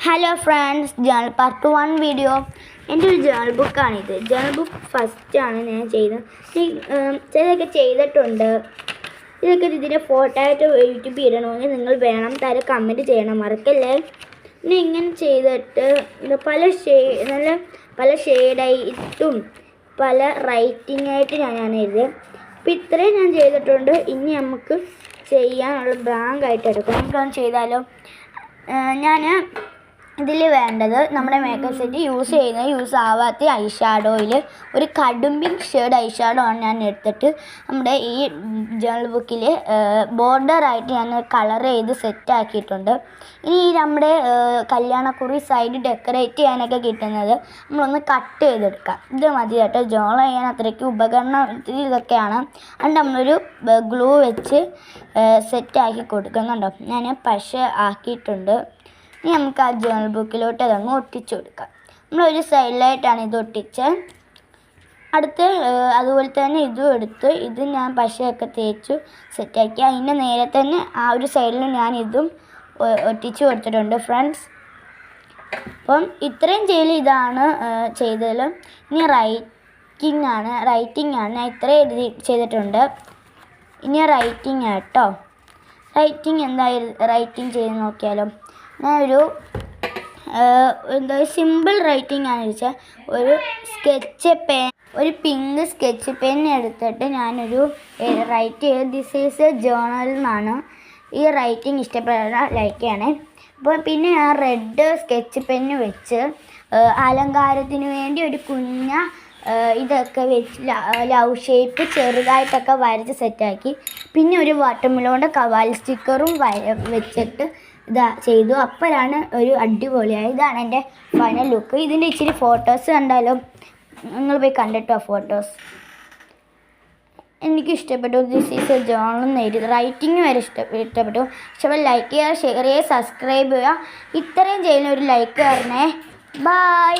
Hello friends, journal part 1 video. എൻ്റെ ഒരു journal ബുക്കാണിത്. Journal book ഫസ്റ്റാണ് ഞാൻ ചെയ്തത്. ചിലതൊക്കെ ചെയ്തിട്ടുണ്ട്. ഇതിൻ്റെ ഫോട്ടോ ആയിട്ട് യൂട്യൂബിൽ ഇടണമെങ്കിൽ നിങ്ങൾ വേണം താരം കമൻറ്റ് ചെയ്യണം, മറക്കല്ലേ. പിന്നെ ഇങ്ങനെ ചെയ്തിട്ട് പല ഷെയ്ഡായിട്ടും പല റൈറ്റിംഗ് ആയിട്ട് ഞാനാണ് എഴുതിയത്. അപ്പോൾ ഇത്രയും ഞാൻ ചെയ്തിട്ടുണ്ട്. ഇനി നമുക്ക് ചെയ്യാനുള്ള ബ്ലാങ്ക് ആയിട്ട് എടുക്കാം. നമുക്കത് ചെയ്താലോ. ഞാൻ ഇതിൽ വേണ്ടത് നമ്മുടെ മേക്കപ്പ് സെറ്റ് യൂസ് ആവാത്ത ഐ ഷാഡോയിൽ ഒരു കടുംപിങ്ക് ഷെയ്ഡ് ഐ ഷാഡോ ആണ് ഞാൻ എടുത്തിട്ട് നമ്മുടെ ഈ ജേണൽ ബുക്കിൽ ബോർഡറായിട്ട് ഞാൻ കളർ ചെയ്ത് സെറ്റാക്കിയിട്ടുണ്ട്. ഇനി നമ്മുടെ കല്യാണക്കുറി സൈഡ് ഡെക്കറേറ്റ് ചെയ്യാനൊക്കെ കിട്ടുന്നത് നമ്മളൊന്ന് കട്ട് ചെയ്തെടുക്കാം. ഇത് മതി കേട്ടോ. ജേണൽ ചെയ്യാൻ അത്രയ്ക്ക് ഉപകരണം ഇതൊക്കെയാണ്. അതുകൊണ്ട് നമ്മളൊരു ഗ്ലൂ വെച്ച് സെറ്റാക്കി കൊടുക്കുന്നുണ്ടോ. ഞാൻ പശ ആക്കിയിട്ടുണ്ട്. ഇനി നമുക്ക് ആ ജേണൽ ബുക്കിലോട്ട് അതങ്ങ് ഒട്ടിച്ചു കൊടുക്കാം. നമ്മളൊരു സൈഡിലായിട്ടാണ് ഇത് ഒട്ടിച്ചത്. അടുത്ത് അതുപോലെ തന്നെ ഇതും എടുത്ത് ഇത് ഞാൻ പശയൊക്കെ തേച്ചു സെറ്റാക്കി. അതിൻ്റെ നേരെ തന്നെ ആ ഒരു സൈഡിൽ ഞാൻ ഇതും ഒട്ടിച്ചു കൊടുത്തിട്ടുണ്ട് ഫ്രണ്ട്സ്. അപ്പം ഇത്രയും ഇതാണ് ചെയ്തതിൽ. ഇനി റൈറ്റിംഗ് ആണ് ഞാൻ ഇത്രയും എഴുതി ചെയ്തിട്ടുണ്ട്. ഇനി റൈറ്റിംഗ് കേട്ടോ. റൈറ്റിംഗ് ചെയ്ത് നോക്കിയാലോ. ഞാനൊരു സിമ്പിൾ റൈറ്റിംഗ് ആണ് വെച്ചാൽ ഒരു പിങ്ക് സ്കെച്ച് പെൻ എടുത്തിട്ട് ഞാനൊരു റൈറ്റ് ചെയ്ത് ദിസ് ഈസ് എ ജേണൽ എന്നാണ്. ഈ റൈറ്റിംഗ് ഇഷ്ടപ്പെടുന്ന ലൈക്ക് ചെയ്യണേ. അപ്പോൾ പിന്നെ ഞാൻ റെഡ് സ്കെച്ച് പെന്ന് വെച്ച് അലങ്കാരത്തിന് വേണ്ടി ഒരു ഇതൊക്കെ വെച്ച് ലവ് ഷേപ്പ് ചെറുതായിട്ടൊക്കെ വരച്ച് സെറ്റാക്കി. പിന്നെ ഒരു വാട്ടർമെലോണിൻ്റെ കവാൽ സ്റ്റിക്കറും വെച്ചിട്ട് ചെയ്തു. അപ്പോഴാണ് ഒരു അടിപൊളിയായത്. ഇതാണ് എൻ്റെ ഫൈനൽ ലുക്ക്. ഇതിൻ്റെ ഇച്ചിരി ഫോട്ടോസ് കണ്ടാലോ. നിങ്ങൾ പോയി കണ്ടിട്ടോ ഫോട്ടോസ്. എനിക്ക് ഇഷ്ടപ്പെട്ടു. ദിസ് ഈസ് എ ജേണൽ എന്ന് എഴുതി റൈറ്റിംഗ് വരെ ഇഷ്ടപ്പെട്ടു. ലൈക്ക് ചെയ്യുക, ഷെയർ ചെയ്യുക, സബ്സ്ക്രൈബ് ചെയ്യുക. ഇത്രയും ചെയ്യുന്ന ഒരു ലൈക്ക് തരണേ. ബൈ.